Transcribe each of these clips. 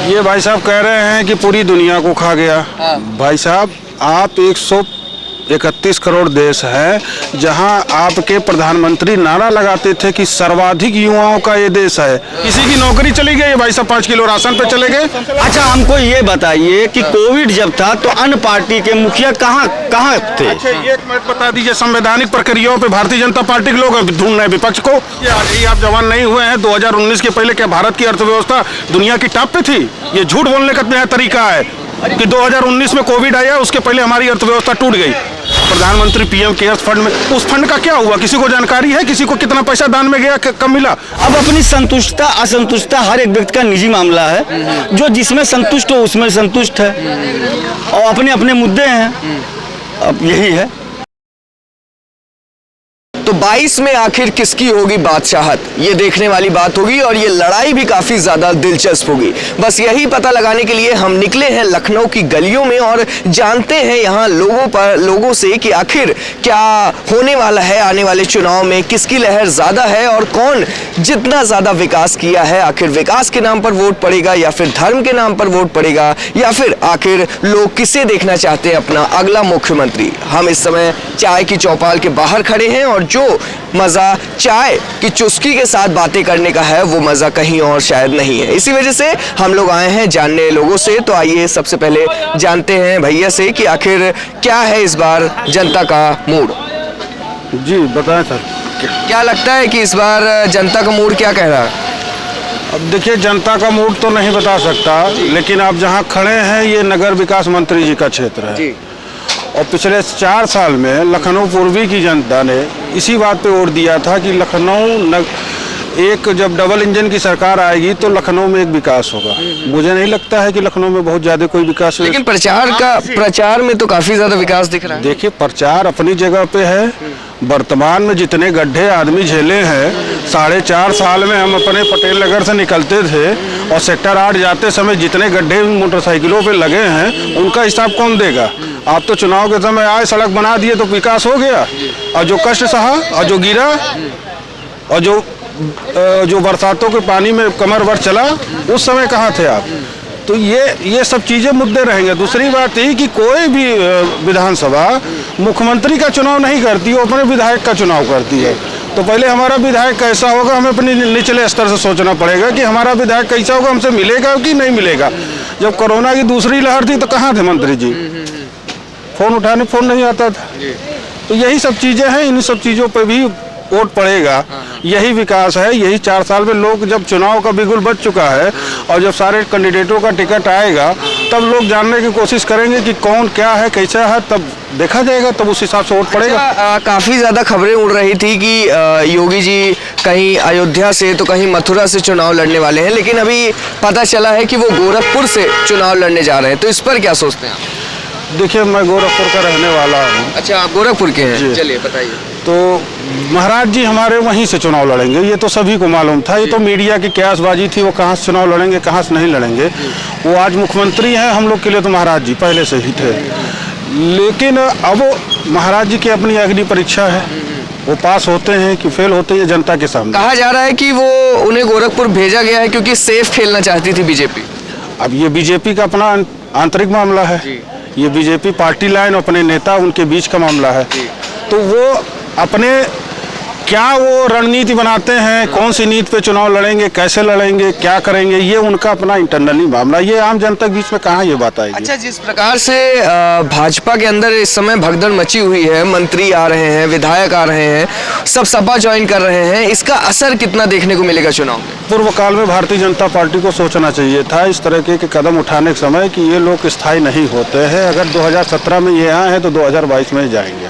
ये भाई साहब कह रहे हैं कि पूरी दुनिया को खा गया। भाई साहब आप 131 करोड़ देश है जहां आपके प्रधानमंत्री नारा लगाते थे कि सर्वाधिक युवाओं का ये देश है। किसी की नौकरी चली गई भाई साहब, 5 किलो राशन पे चले गए। अच्छा हमको ये बताइए कि कोविड जब था तो अन्य पार्टी के मुखिया कहाँ थे? अच्छा एक मिनट बता दीजिए, संवैधानिक प्रक्रियाओं पे भारतीय जनता पार्टी के लोग ढूंढ रहे हैं विपक्ष को। आज ही आप जवान नहीं हुए हैं, 2019 के पहले क्या भारत की अर्थव्यवस्था दुनिया की टॉप पे थी? ये झूठ बोलने का नया तरीका है कि 2019 में कोविड आया, उसके पहले हमारी अर्थव्यवस्था टूट गई। प्रधानमंत्री पीएम केयर्स फंड में, उस फंड का क्या हुआ? किसी को जानकारी है? किसी को कितना पैसा दान में गया, कब मिला? अब अपनी संतुष्टता असंतुष्टता हर एक व्यक्ति का निजी मामला है। जो जिसमें संतुष्ट हो उसमें संतुष्ट है और अपने अपने मुद्दे हैं। अब यही है। तो 22 में आखिर किसकी होगी बादशाहत, ये देखने वाली बात होगी और ये लड़ाई भी काफी ज्यादा दिलचस्प होगी। बस यही पता लगाने के लिए हम निकले हैं लखनऊ की गलियों में और जानते हैं यहाँ लोगों से कि आखिर क्या होने वाला है आने वाले चुनाव में, किसकी लहर ज्यादा है और कौन जितना ज्यादा विकास किया है। आखिर विकास के नाम पर वोट पड़ेगा या फिर धर्म के नाम पर वोट पड़ेगा, या फिर आखिर लोग किसे देखना चाहते हैं अपना अगला मुख्यमंत्री। हम इस समय चाय की चौपाल के बाहर खड़े हैं और जो मजा चाय की चुस्की के साथ बातें करने का है वो मजा कहीं और शायद नहीं है। इसी वजह से हम लोग आए हैं जानने लोगों से। तो आइए सबसे पहले जानते हैं भैया से कि आखिर क्या है इस बार जनता का मूड। जी बताएं सर। क्या लगता है कि इस बार जनता का मूड क्या कह रहा है? अब देखिए, जनता का मूड तो नहीं बता सकता, लेकिन आप जहां खड़े हैं ये नगर विकास मंत्री जी का क्षेत्र है जी। और पिछले 4 साल में लखनऊ पूर्वी की जनता ने इसी बात पे वोट दिया था कि एक जब डबल इंजन की सरकार आएगी तो लखनऊ में एक विकास होगा। मुझे नहीं लगता है कि लखनऊ में बहुत ज्यादा कोई विकास लेकिन प्रचार में तो काफी ज्यादा विकास दिख रहा है। देखिए, प्रचार अपनी जगह पे है। वर्तमान में जितने गड्ढे आदमी झेले हैं, 4.5 साल में हम अपने पटेल नगर से निकलते थे और सेक्टर 8 जाते समय जितने गड्ढे मोटरसाइकिलों पे लगे हैं उनका हिसाब कौन देगा? आप तो चुनाव के समय आए, सड़क बना दिए तो विकास हो गया, और जो कष्ट सहा और जो गिरा और जो बरसातों के पानी में कमर भर चला, उस समय कहाँ थे आप? तो ये सब चीजें मुद्दे रहेंगे। दूसरी बात यही कि कोई भी विधानसभा मुख्यमंत्री का चुनाव नहीं करती, वो अपने विधायक का चुनाव करती है। तो पहले हमारा विधायक कैसा होगा हमें अपने निचले स्तर से सोचना पड़ेगा कि हमारा विधायक कैसा होगा, हमसे मिलेगा कि नहीं मिलेगा। जब कोरोना की दूसरी लहर थी तो कहाँ थे मंत्री जी? फोन नहीं आता था। तो यही सब चीजें हैं, इन सब चीजों पे भी वोट पड़ेगा। यही विकास है। यही 4 साल में लोग, जब चुनाव का बिगुल बच चुका है और जब सारे कैंडिडेटों का टिकट आएगा तब लोग जानने की कोशिश करेंगे कि कौन क्या है, कैसा है, तब देखा जाएगा, तब उस हिसाब से वोट पड़ेगा। काफी ज्यादा खबरें उड़ रही थी कि योगी जी कहीं अयोध्या से तो कहीं मथुरा से चुनाव लड़ने वाले हैं, लेकिन अभी पता चला है कि वो गोरखपुर से चुनाव लड़ने जा रहे हैं। तो इस पर क्या सोचते हैं आप? देखिए, मैं गोरखपुर का रहने वाला हूँ। अच्छा, आप गोरखपुर के हैं? चलिए बताइए। तो महाराज जी हमारे वहीं से चुनाव लड़ेंगे, ये तो सभी को मालूम था। ये तो मीडिया की क्यासबाजी थी, वो कहाँ से चुनाव लड़ेंगे कहाँ से नहीं लड़ेंगे। वो आज मुख्यमंत्री हैं, हम लोग के लिए तो महाराज जी पहले से ही थे। लेकिन अब महाराज जी की अपनी अग्नि परीक्षा है, वो पास होते हैं कि फेल होते हैं जनता के सामने। कहा जा रहा है कि वो उन्हें गोरखपुर भेजा गया है क्योंकि सेफ खेलना चाहती थी बीजेपी। अब ये बीजेपी का अपना आंतरिक मामला है, ये बीजेपी पार्टी लाइन अपने नेता उनके बीच का मामला है। तो वो अपने क्या वो रणनीति बनाते हैं, कौन सी नीति पे चुनाव लड़ेंगे, कैसे लड़ेंगे, क्या करेंगे, ये उनका अपना इंटरनली मामला। ये आम जनता के बीच में कहाँ ये बात आएगी। अच्छा, जिस प्रकार से भाजपा के अंदर इस समय भगदड़ मची हुई है, मंत्री आ रहे हैं, विधायक आ रहे हैं, सब सपा ज्वाइन कर रहे हैं, इसका असर कितना देखने को मिलेगा चुनाव में? पूर्व काल में भारतीय जनता पार्टी को सोचना चाहिए था इस तरह के कदम उठाने के समय कि ये लोग स्थायी नहीं होते हैं। अगर 2017 में ये आए हैं तो 2022 में जाएंगे।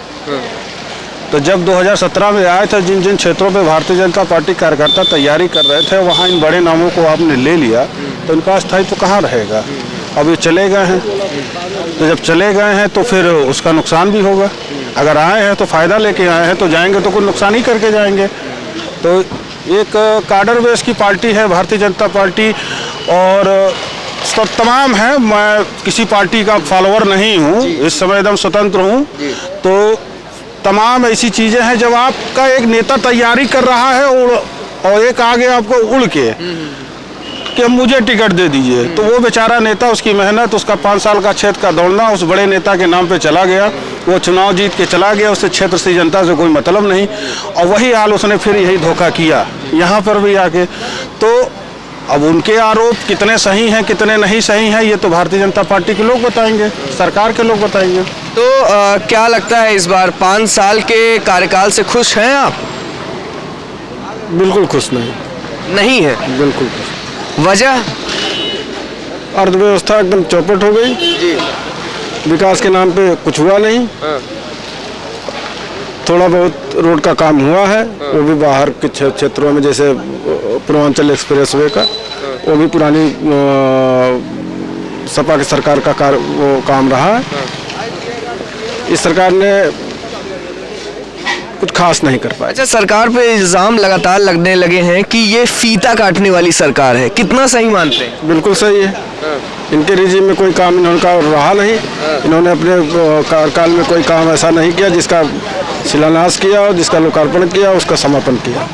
तो जब 2017 में आए थे, जिन जिन क्षेत्रों पे भारतीय जनता पार्टी कार्यकर्ता तैयारी कर रहे थे, वहाँ इन बड़े नामों को आपने ले लिया तो इनका स्थायित्व कहाँ रहेगा? अब ये चले गए हैं, तो जब चले गए हैं तो फिर उसका नुकसान भी होगा। अगर आए हैं तो फायदा लेके आए हैं, तो जाएंगे तो कोई नुकसान ही करके जाएंगे। तो एक कार्डर बेस की पार्टी है भारतीय जनता पार्टी, और सब तमाम है। मैं किसी पार्टी का फॉलोअर नहीं हूँ, इस समय एकदम स्वतंत्र हूँ। तो तमाम ऐसी चीजें हैं, जब आपका एक नेता तैयारी कर रहा है और एक आगे आपको उड़ के, कि अब मुझे टिकट दे दीजिए, तो वो बेचारा नेता, उसकी मेहनत, उसका 5 साल का क्षेत्र का दौड़ना उस बड़े नेता के नाम पे चला गया, वो चुनाव जीत के चला गया, उससे क्षेत्र से जनता से कोई मतलब नहीं, और वही हाल उसने फिर यही धोखा किया यहाँ पर भी आके। तो अब उनके आरोप कितने सही हैं कितने नहीं सही हैं, ये तो भारतीय जनता पार्टी के लोग बताएंगे, सरकार के लोग बताएंगे। तो क्या लगता है इस बार 5 साल के कार्यकाल से खुश हैं आप? बिल्कुल खुश नहीं है। बिल्कुल खुश। वजह? अर्थव्यवस्था एकदम चौपट हो गई जी। विकास के नाम पे कुछ हुआ नहीं। थोड़ा बहुत रोड का काम हुआ है, वो भी बाहर के क्षेत्रों में, जैसे पूर्वांचल एक्सप्रेसवे का, वो भी पुरानी सपा की सरकार का वो काम रहा है। इस सरकार ने कुछ खास नहीं कर पाया। अच्छा, सरकार पे इल्जाम लगातार लगने लगे हैं कि ये फीता काटने वाली सरकार है, कितना सही मानते हैं? बिल्कुल सही है। इनके रिजीम में कोई काम इनका रहा नहीं, इन्होंने अपने कार्यकाल में कोई काम ऐसा नहीं किया जिसका शिलान्यास किया और जिसका लोकार्पण किया, उसका समापन किया।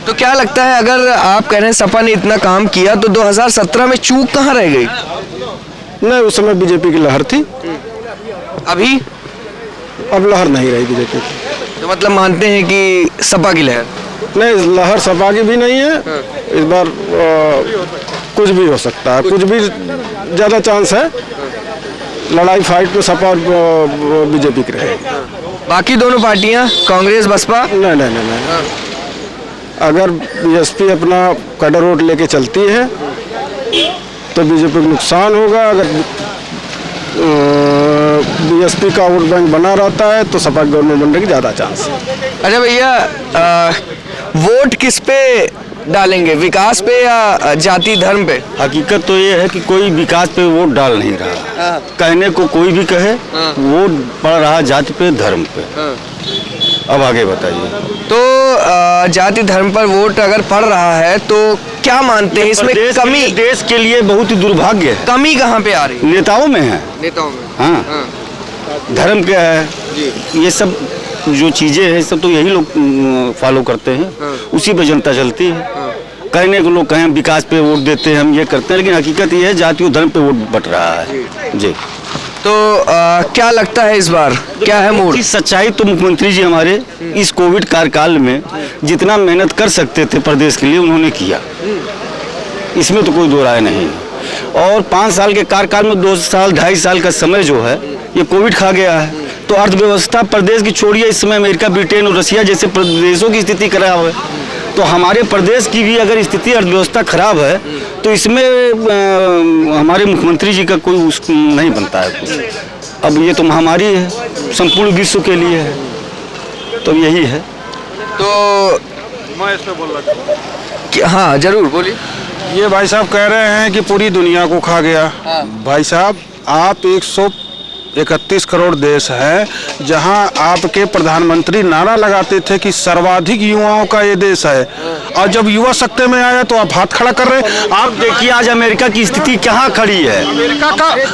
तो क्या लगता है, अगर आप कह रहे हैं सपा ने इतना काम किया, तो 2017 में चूक कहाँ रह गई? नहीं, उस समय बीजेपी की लहर थी, अभी अब लहर नहीं रही बीजेपी की। तो मतलब मानते हैं कि सपा की लहर? नहीं, लहर सपा की भी नहीं है। इस बार कुछ भी हो सकता है, कुछ भी ज़्यादा चांस है। लड़ाई फाइट में सपा और बीजेपी की रहेगी। बाकी दोनों पार्टियां कांग्रेस बसपा? नहीं। अगर बीएसपी अपना कड़र वोट लेके चलती है तो बीजेपी को नुकसान होगा, अगर बीएसपी का वोट बैंक बना रहता है तो सपा गवर्नमेंट बनने की ज़्यादा चांस है। अच्छा भैया, वोट किस पे डालेंगे, विकास पे या जाति धर्म पे? हकीकत तो ये है कि कोई विकास पे वोट डाल नहीं रहा। कहने को कोई भी कहे, वोट पड़ रहा जाति पे धर्म पे। अब आगे बताइए। तो जाति धर्म पर वोट अगर पड़ रहा है तो क्या मानते हैं इसमें कमी? देश के लिए बहुत ही दुर्भाग्य है। कमी कहाँ पे आ रही है? नेताओं में है। नेताओं में? हाँ। धर्म क्या है जी। ये सब जो चीजें हैं सब तो यही लोग फॉलो करते हैं, उसी पे जनता चलती है। कहने को लोग कहें विकास पे वोट देते हैं, हम ये करते हैं, लेकिन हकीकत ये है जाति और धर्म पे वोट बट रहा है। जी। तो क्या लगता है इस बार क्या है मूड? सच्चाई तो मुख्यमंत्री जी हमारे इस कोविड कार्यकाल में जितना मेहनत कर सकते थे प्रदेश के लिए उन्होंने किया, इसमें तो कोई दो राय नहीं। और 5 साल के कार्यकाल में 2 साल 2.5 साल का समय जो है ये कोविड खा गया है। तो अर्थव्यवस्था प्रदेश की छोड़िए, इस समय अमेरिका, ब्रिटेन और रसिया जैसे देशों की स्थिति खराब है, तो हमारे प्रदेश की भी अगर स्थिति अर्थव्यवस्था खराब है तो इसमें हमारे मुख्यमंत्री जी का कोई नहीं बनता है कुछ। अब ये तो महामारी है, संपूर्ण विश्व के लिए है, तो यही है। तो मैं इस पे बोल रहा हूँ। हाँ जरूर बोलिए। ये भाई साहब कह रहे हैं कि पूरी दुनिया को खा गया। भाई साहब, आप 131 करोड़ देश है जहां आपके प्रधानमंत्री नारा लगाते थे कि सर्वाधिक युवाओं का ये देश है, और जब युवा सत्ता में आया तो आप हाथ खड़ा कर रहे हैं। आप देखिए आज अमेरिका की स्थिति कहाँ खड़ी है।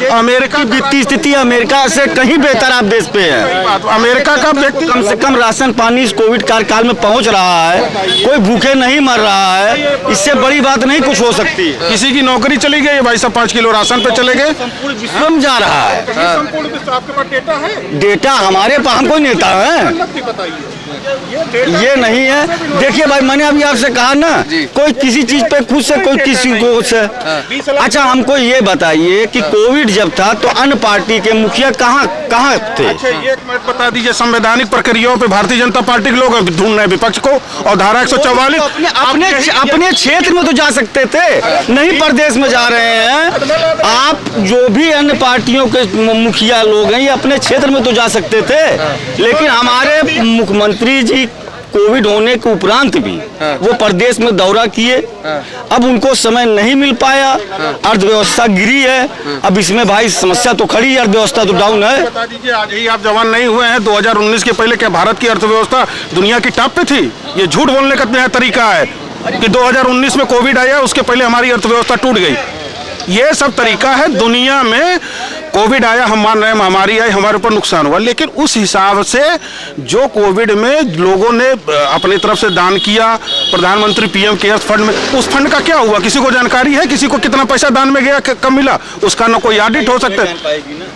अमेरिका की वित्तीय स्थिति अमेरिका से कहीं बेहतर आप देश पे है। अमेरिका का व्यक्ति कम से कम राशन पानी इस कोविड कार्यकाल में पहुंच रहा है, कोई भूखे नहीं मर रहा है, इससे बड़ी बात नहीं कुछ हो सकती है। किसी की नौकरी चली गई, भाई साहब 5 किलो राशन पे चले गए, विश्व जा रहा है। आपके पास डेटा है? डेटा हमारे पास, हम कोई नेता है ये नहीं है। देखिए भाई, मैंने अभी आपसे कहा ना, कोई किसी चीज पे खुश है, कोई किसी को से। अच्छा हमको ये बताइए कि कोविड जब था तो अन्य पार्टी के मुखिया कहाँ थे? अच्छा एक मिनट बता दीजिए, संवैधानिक प्रक्रियाओं पे भारतीय जनता पार्टी के लोग ढूंढ रहे विपक्ष को, और धारा 144 अपने क्षेत्र में तो जा सकते थे, नहीं प्रदेश में जा रहे हैं। आप जो भी अन्य पार्टियों के मुखिया लोग हैं ये अपने क्षेत्र में तो जा सकते थे, लेकिन हमारे मुख्यमंत्री जी कोविड होने के उपरांत भी वो प्रदेश में दौरा किए। अब उनको समय नहीं मिल पाया, अर्थव्यवस्था गिरी है। अब इसमें भाई समस्या तो खड़ी है, अर्थव्यवस्था तो डाउन है। बता दीजिए, आज ही आप जवान नहीं हुए हैं, 2019 के पहले क्या भारत की अर्थव्यवस्था दुनिया की टॉप पे थी? ये झूठ बोलने का नया तरीका है कि 2019 में कोविड आया, उसके पहले हमारी अर्थव्यवस्था टूट गई। ये सब तरीका है दुनिया में कोविड आया, हम मान रहे हैं महामारी आई, हमारे ऊपर नुकसान हुआ, लेकिन उस हिसाब से जो कोविड में लोगों ने अपनी तरफ से दान किया, प्रधानमंत्री पीएम केयर्स फंड में, उस फंड का क्या हुआ? किसी को जानकारी है? किसी को कितना पैसा दान में गया, कब मिला? उसका ना कोई ऑडिट हो सकता है,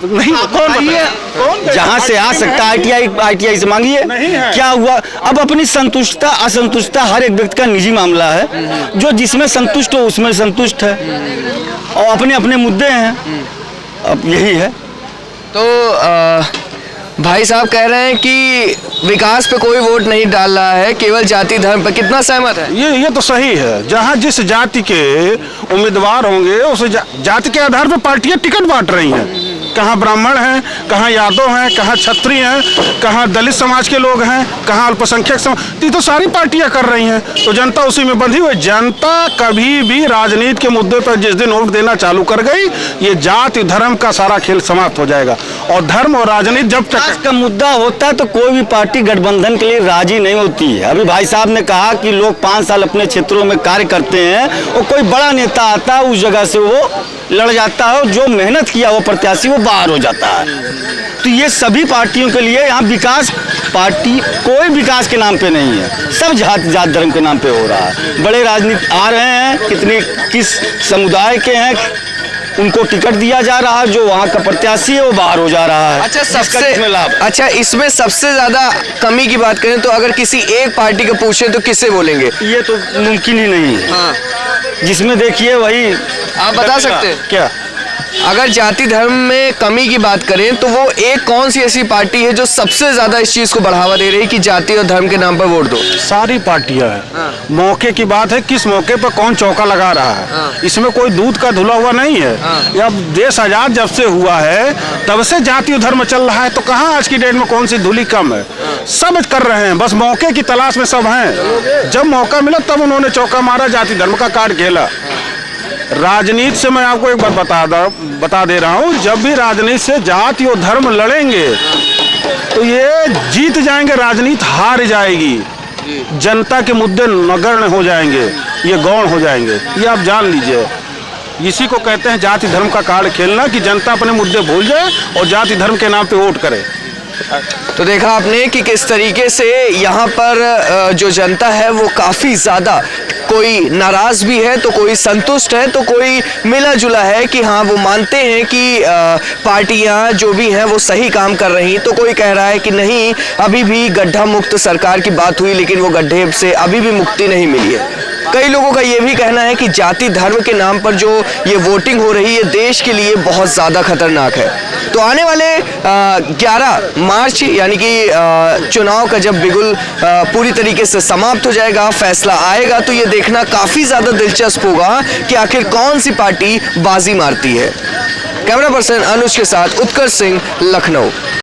नहीं, कौन बताए? जहां से आ सकता है आईटीआई से मांगिए। क्या हुआ? अब अपनी संतुष्टता असंतुष्टता हर एक व्यक्ति का निजी मामला है, जो जिसमें संतुष्ट हो उसमें संतुष्ट है, और अपने अपने मुद्दे हैं, अब यही है। तो भाई साहब कह रहे हैं कि विकास पे कोई वोट नहीं डाल रहा है, केवल जाति धर्म पे। कितना सहमत है? ये तो सही है। जहां जिस जाति के उम्मीदवार होंगे उस जाति के आधार पर पार्टियां टिकट बांट रही हैं। कहाँ ब्राह्मण हैं, कहाँ यादव हैं, कहाँ क्षत्रिय हैं, कहाँ दलित समाज के लोग हैं, कहाँ अल्पसंख्यक समाज, ये तो सारी पार्टियां कर रही हैं। तो जनता उसी में बंधी हुई। जनता कभी भी राजनीति के मुद्दे पर जिस दिन वोट देना चालू कर गई, ये जाति धर्म का सारा खेल समाप्त हो जाएगा। और धर्म और राजनीति जब तक का मुद्दा होता है तो कोई भी पार्टी गठबंधन के लिए राजी नहीं होती है। अभी भाई साहब ने कहा कि लोग 5 साल अपने क्षेत्रों में कार्य करते हैं और कोई बड़ा नेता आता है उस जगह से वो लड़ जाता है, और जो मेहनत किया वो प्रत्याशी वो बाहर हो जाता है। तो ये सभी पार्टियों के लिए यहाँ विकास पार्टी कोई विकास के नाम पे नहीं है, सब जात धर्म के नाम पे हो रहा है। बड़े राजनीति आ रहे हैं, कितने किस समुदाय के हैं, उनको टिकट दिया जा रहा है, जो वहाँ का प्रत्याशी है वो बाहर हो जा रहा है। अच्छा, इसमें सबसे ज्यादा कमी की बात करें तो अगर किसी एक पार्टी को पूछे तो किसे बोलेंगे? ये तो मुमकिन ही नहीं है। हाँ। जिसमें देखिए वही आप बता सकते हैं क्या? अगर जाति धर्म में कमी की बात करें तो वो एक कौन सी ऐसी पार्टी है जो सबसे ज्यादा इस चीज को बढ़ावा दे रही है कि जाति और धर्म के नाम पर वोट दो? सारी पार्टियां हैं। हाँ। मौके की बात है, किस मौके पर कौन चौका लगा रहा है। हाँ। इसमें कोई दूध का धुला हुआ नहीं है। हाँ। अब देश आजाद जब से हुआ है तब से जाति और धर्म चल रहा है, तो कहाँ आज की डेट में कौन सी धुली कम है? सब कर रहे हैं, बस मौके की तलाश में सब हैं। जब मौका मिला तब उन्होंने चौका मारा, जाति धर्म का कार्ड खेला। राजनीति से मैं आपको एक बात बता दे रहा हूँ, जब भी राजनीति से जाति और धर्म लड़ेंगे तो ये जीत जाएंगे, राजनीति हार जाएगी। जनता के मुद्दे नगण्य हो जाएंगे, ये गौण हो जाएंगे, ये आप जान लीजिए। इसी को कहते हैं जाति धर्म का कार्ड खेलना, कि जनता अपने मुद्दे भूल जाए और जाति धर्म के नाम पे वोट करे। तो देखा आपने कि किस तरीके से यहाँ पर जो जनता है वो काफी ज्यादा, कोई नाराज भी है तो कोई संतुष्ट है तो कोई मिला जुला है कि हाँ वो मानते हैं कि पार्टियां जो भी हैं वो सही काम कर रही, तो कोई कह रहा है कि नहीं, अभी भी गड्ढा मुक्त सरकार की बात हुई लेकिन वो गड्ढे से अभी भी मुक्ति नहीं मिली है। कई लोगों का ये भी कहना है कि जाति धर्म के नाम पर जो ये वोटिंग हो रही है देश के लिए बहुत ज़्यादा खतरनाक है। तो आने वाले 11 मार्च यानी कि चुनाव का जब बिगुल पूरी तरीके से समाप्त हो जाएगा, फैसला आएगा, तो ये देखना काफ़ी ज़्यादा दिलचस्प होगा कि आखिर कौन सी पार्टी बाजी मारती है। कैमरा पर्सन अनुज के साथ उत्कर्ष सिंह, लखनऊ।